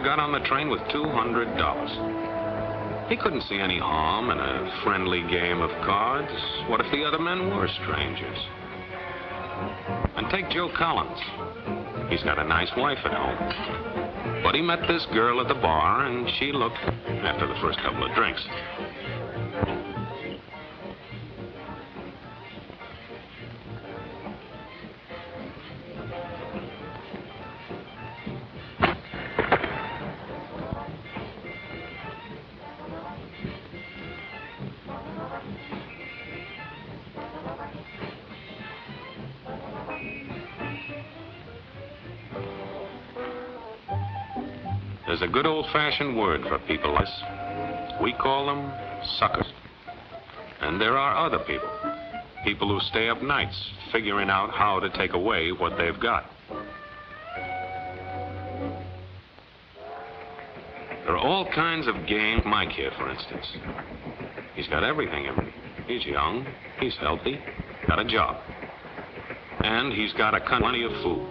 got on the train with $200. He couldn't see any harm in a friendly game of cards. What if the other men were strangers? And take Joe Collins. He's got a nice wife at home. But he met this girl at the bar, and she looked after the first couple of drinks. There's a good old-fashioned word for people like this. We call them suckers. And there are other people. People who stay up nights figuring out how to take away what they've got. There are all kinds of games. Mike here, for instance. He's got everything in him. He's young, he's healthy, got a job. And he's got plenty of food.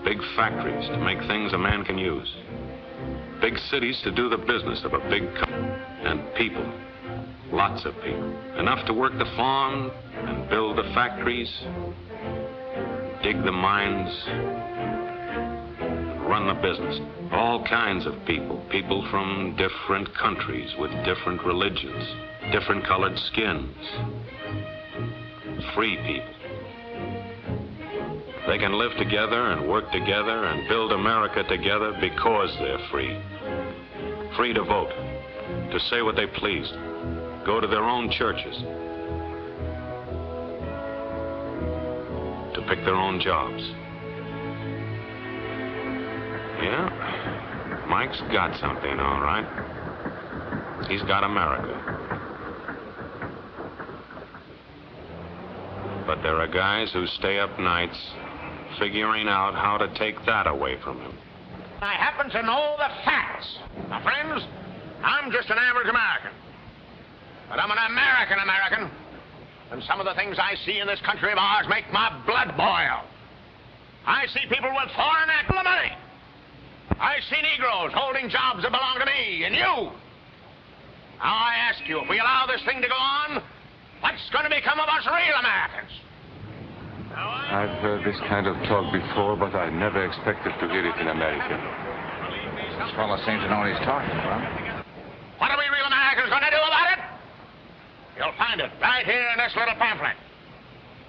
Big factories to make things a man can use. Big cities to do the business of a big company. And people, lots of people. Enough to work the farm and build the factories, dig the mines, and run the business. All kinds of people. People from different countries with different religions, different colored skins. Free people. They can live together and work together and build America together because they're free. Free to vote, to say what they please, go to their own churches, to pick their own jobs. Yeah, Mike's got something, all right. He's got America. But there are guys who stay up nights figuring out how to take that away from him. I happen to know the facts. My friends, I'm just an average American. But I'm an American. And some of the things I see in this country of ours make my blood boil. I see people with foreign money. I see Negroes holding jobs that belong to me and you. Now I ask you, if we allow this thing to go on, what's going to become of us real Americans? I've heard this kind of talk before, but I never expected to hear it in America. This fellow seems to know what he's talking about. What are we real Americans going to do about it? You'll find it right here in this little pamphlet.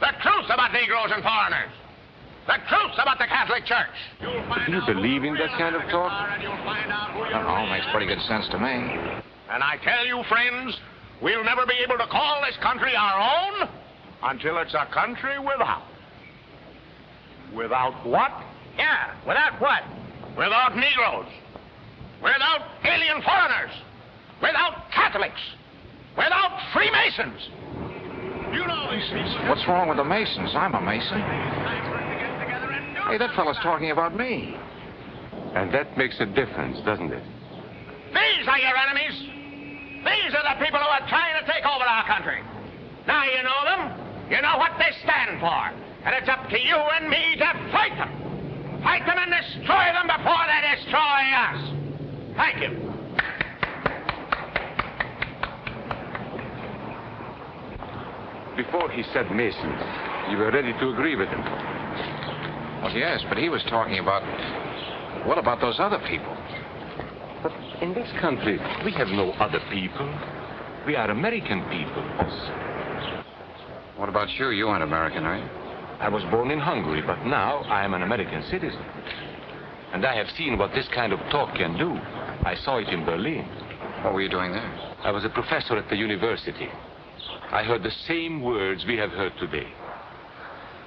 The truth about Negroes and foreigners. The truth about the Catholic Church. Do you believe in that kind of talk? That all makes pretty good sense to me. And I tell you, friends, we'll never be able to call this country our own until it's a country without. Without what? Yeah, without what? Without Negroes. Without alien foreigners. Without Catholics. Without Freemasons. You know these people. What's wrong with the Masons? I'm a Mason. Hey, that fellow's talking about me. And that makes a difference, doesn't it? These are your enemies. These are the people who are trying to take over our country. Now you know them. You know what they stand for. And it's up to you and me to fight them. Fight them and destroy them before they destroy us. Thank you. Before he said Masons, you were ready to agree with him. Well, yes, but he was talking about... What about those other people? But in this country, we have no other people. We are American people. What about you? You aren't American, are you? I was born in Hungary, but now I am an American citizen. And I have seen what this kind of talk can do. I saw it in Berlin. What were you doing there? I was a professor at the university. I heard the same words we have heard today.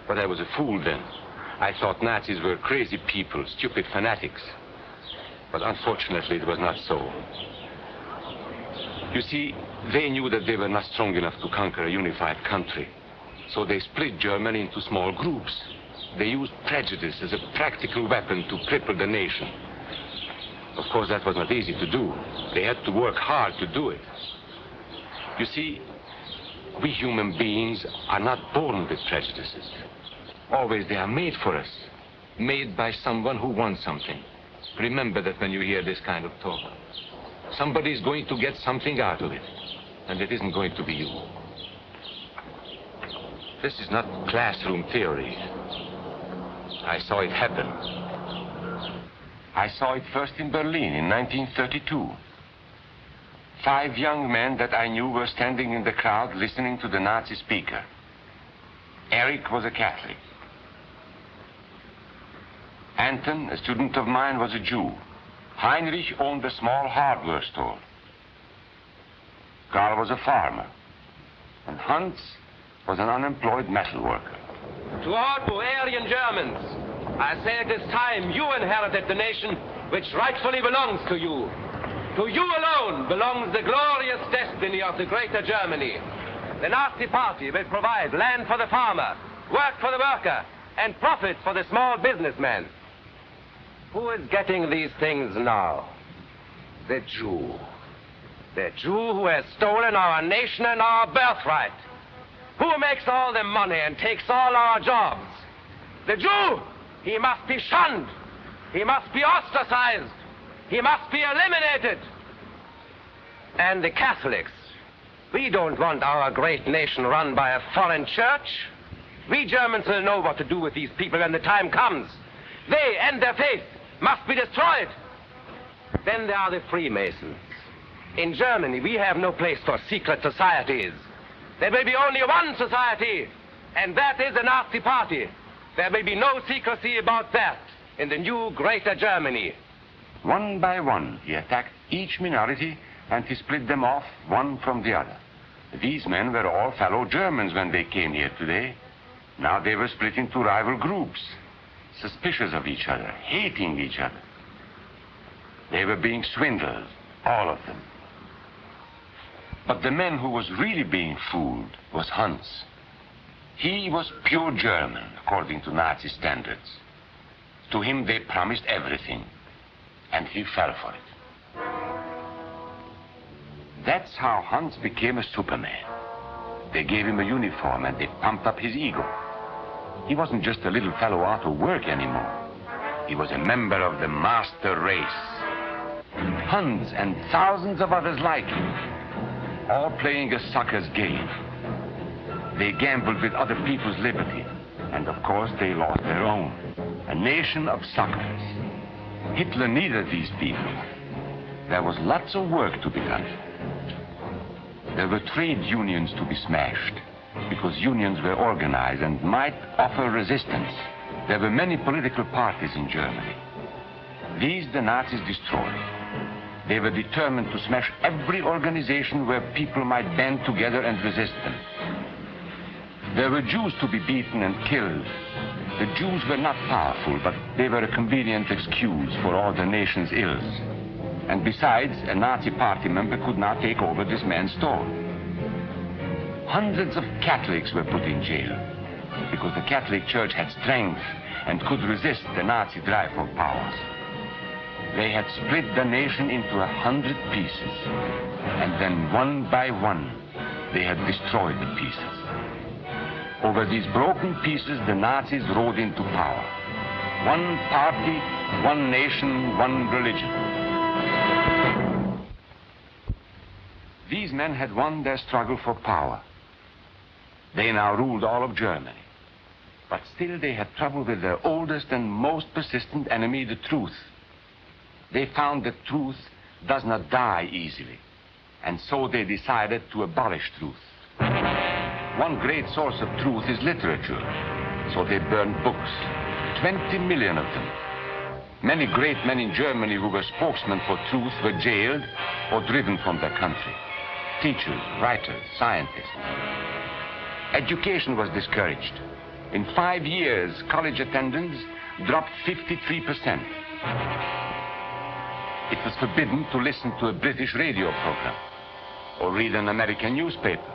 But I was a fool then. I thought Nazis were crazy people, stupid fanatics. But unfortunately, it was not so. You see, they knew that they were not strong enough to conquer a unified country. So they split Germany into small groups. They used prejudice as a practical weapon to cripple the nation. Of course, that was not easy to do. They had to work hard to do it. You see, we human beings are not born with prejudices. Always they are made for us. Made by someone who wants something. Remember that when you hear this kind of talk. Somebody's going to get something out of it, and it isn't going to be you. This is not classroom theory. I saw it happen. I saw it first in Berlin in 1932. 5 young men that I knew were standing in the crowd listening to the Nazi speaker. Eric was a Catholic. Anton, a student of mine, was a Jew. Heinrich owned a small hardware store. Karl was a farmer. And Hans was an unemployed metal worker. To all Bohemian Germans, I say it is time you inherited the nation which rightfully belongs to you. To you alone belongs the glorious destiny of the greater Germany. The Nazi Party will provide land for the farmer, work for the worker, and profits for the small businessman. Who is getting these things now? The Jew. The Jew who has stolen our nation and our birthright. Who makes all the money and takes all our jobs? The Jew! He must be shunned. He must be ostracized. He must be eliminated. And the Catholics. We don't want our great nation run by a foreign church. We Germans will know what to do with these people when the time comes. They and their faith must be destroyed. Then there are the Freemasons. In Germany, we have no place for secret societies. There will be only one society, and that is the Nazi Party. There will be no secrecy about that in the new greater Germany. One by one, he attacked each minority and he split them off one from the other. These men were all fellow Germans when they came here today. Now they were split into rival groups, suspicious of each other, hating each other. They were being swindled, all of them. But the man who was really being fooled was Hans. He was pure German, according to Nazi standards. To him they promised everything, and he fell for it. That's how Hans became a Superman. They gave him a uniform and they pumped up his ego. He wasn't just a little fellow out of work anymore. He was a member of the master race. Hans and thousands of others like him, all playing a sucker's game. They gambled with other people's liberty, and of course they lost their own. A nation of suckers. Hitler needed these people. There was lots of work to be done. There were trade unions to be smashed, because unions were organized and might offer resistance. There were many political parties in Germany. These the Nazis destroyed. They were determined to smash every organization where people might band together and resist them. There were Jews to be beaten and killed. The Jews were not powerful, but they were a convenient excuse for all the nation's ills. And besides, a Nazi party member could not take over this man's store. Hundreds of Catholics were put in jail because the Catholic Church had strength and could resist the Nazi drive for power. They had split the nation into 100 pieces, and then one by one, they had destroyed the pieces. Over these broken pieces, the Nazis rode into power. One party, one nation, one religion. These men had won their struggle for power. They now ruled all of Germany. But still they had trouble with their oldest and most persistent enemy, the truth. They found that truth does not die easily. And so they decided to abolish truth. One great source of truth is literature. So they burned books, 20 million of them. Many great men in Germany who were spokesmen for truth were jailed or driven from their country. Teachers, writers, scientists. Education was discouraged. In 5 years, college attendance dropped 53%. It was forbidden to listen to a British radio program or read an American newspaper.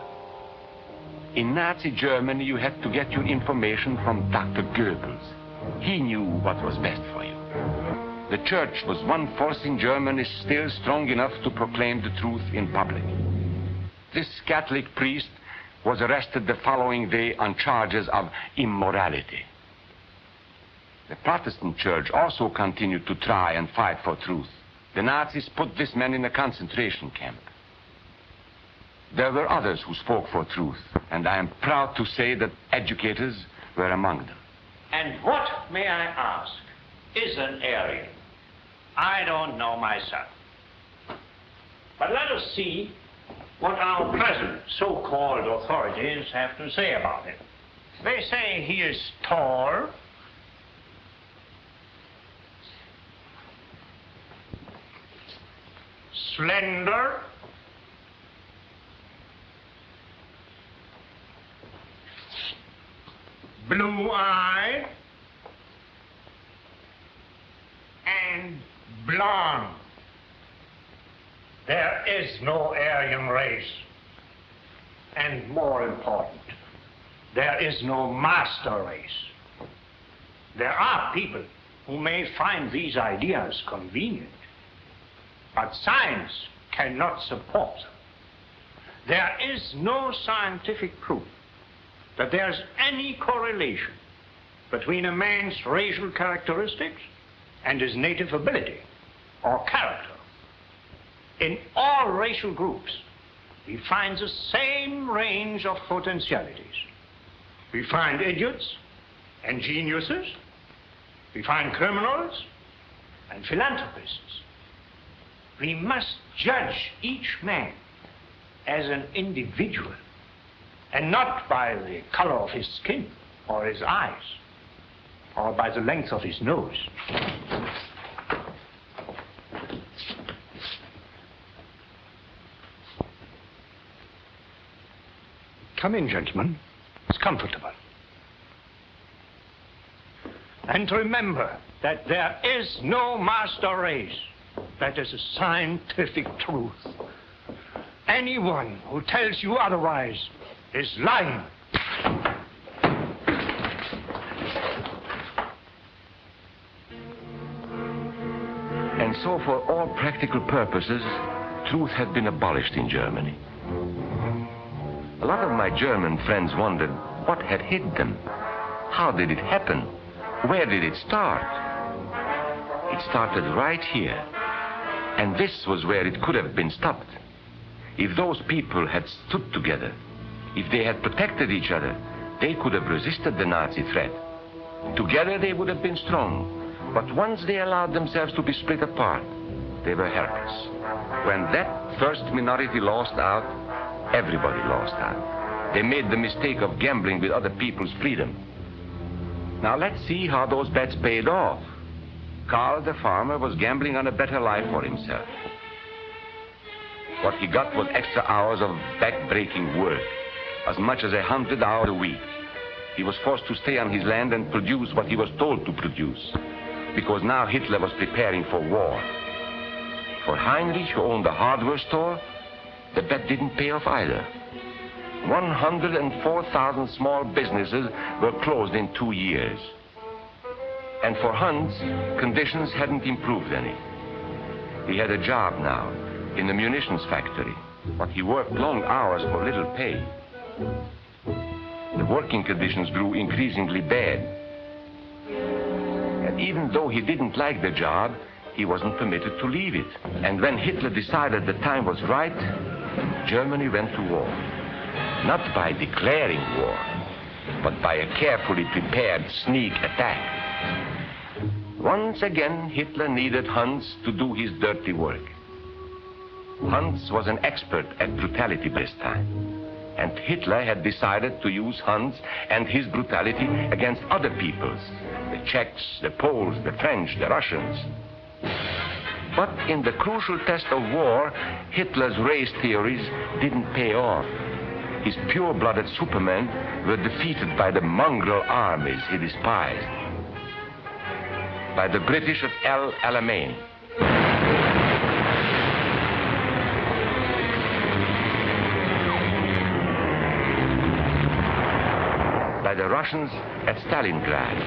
In Nazi Germany, you had to get your information from Dr. Goebbels. He knew what was best for you. The church was one force in Germany still strong enough to proclaim the truth in public. This Catholic priest was arrested the following day on charges of immorality. The Protestant church also continued to try and fight for truth. The Nazis put this man in a concentration camp. There were others who spoke for truth, and I am proud to say that educators were among them. And what, may I ask, is an Aryan? I don't know myself. But let us see what our present so-called authorities have to say about it. They say he is tall, slender, blue-eyed, and blonde. There is no Aryan race. And more important, there is no master race. There are people who may find these ideas convenient, but science cannot support them. There is no scientific proof that there's any correlation between a man's racial characteristics and his native ability or character. In all racial groups, we find the same range of potentialities. We find idiots and geniuses. We find criminals and philanthropists. We must judge each man as an individual and not by the color of his skin or his eyes or by the length of his nose. Come in, gentlemen. It's comfortable. And remember that there is no master race. That is a scientific truth. Anyone who tells you otherwise is lying. And so, for all practical purposes, truth had been abolished in Germany. A lot of my German friends wondered what had hit them. How did it happen? Where did it start? It started right here. And this was where it could have been stopped. If those people had stood together, if they had protected each other, they could have resisted the Nazi threat. Together they would have been strong. But once they allowed themselves to be split apart, they were helpless. When that first minority lost out, everybody lost out. They made the mistake of gambling with other people's freedom. Now let's see how those bets paid off. Karl the farmer was gambling on a better life for himself. What he got was extra hours of back-breaking work, as much as 100 hours a week. He was forced to stay on his land and produce what he was told to produce, because now Hitler was preparing for war. For Heinrich, who owned a hardware store, the bet didn't pay off either. 104,000 small businesses were closed in 2 years. And for Hans, conditions hadn't improved any. He had a job now in the munitions factory, but he worked long hours for little pay. The working conditions grew increasingly bad. And even though he didn't like the job, he wasn't permitted to leave it. And when Hitler decided the time was right, Germany went to war. Not by declaring war, but by a carefully prepared sneak attack. Once again, Hitler needed Hans to do his dirty work. Hans was an expert at brutality this time, and Hitler had decided to use Hans and his brutality against other peoples, the Czechs, the Poles, the French, the Russians. But in the crucial test of war, Hitler's race theories didn't pay off. His pure-blooded supermen were defeated by the mongrel armies he despised. By the British at El Alamein. By the Russians at Stalingrad.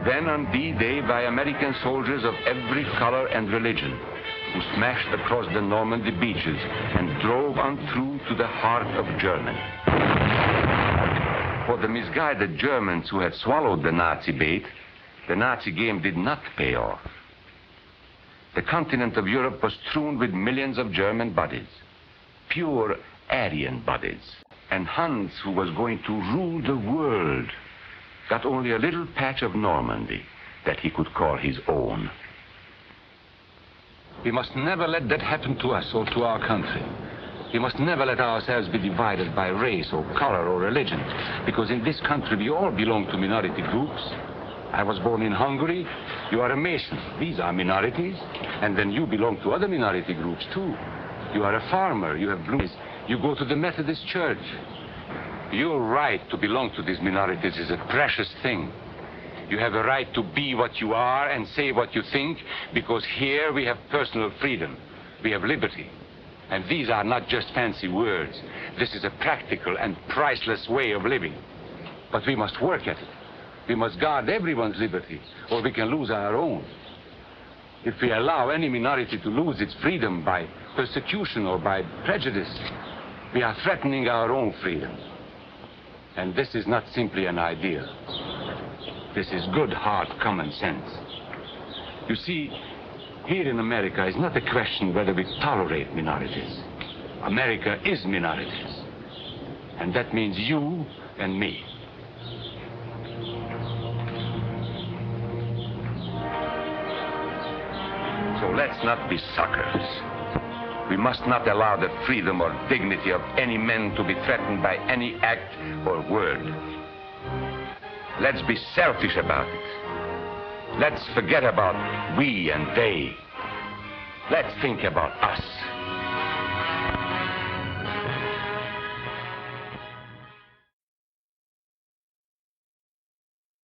Then on D-Day by American soldiers of every color and religion, who smashed across the Normandy beaches and drove on through to the heart of Germany. For the misguided Germans who had swallowed the Nazi bait, the Nazi game did not pay off. The continent of Europe was strewn with millions of German bodies, pure Aryan bodies. And Hans, who was going to rule the world, got only a little patch of Normandy that he could call his own. We must never let that happen to us or to our country. We must never let ourselves be divided by race or color or religion, because in this country we all belong to minority groups. I was born in Hungary. You are a Mason. These are minorities. And then you belong to other minority groups too. You are a farmer. You have blue eyes. You go to the Methodist Church. Your right to belong to these minorities is a precious thing. You have a right to be what you are and say what you think, because here we have personal freedom. We have liberty. And these are not just fancy words. This is a practical and priceless way of living. But we must work at it. We must guard everyone's liberty, or we can lose our own. If we allow any minority to lose its freedom by persecution or by prejudice, we are threatening our own freedom. And this is not simply an idea. This is good, hard common sense. You see, here in America is not a question whether we tolerate minorities. America is minorities. And that means you and me. So let's not be suckers. We must not allow the freedom or dignity of any man to be threatened by any act or word. Let's be selfish about it. Let's forget about we and they. Let's think about us.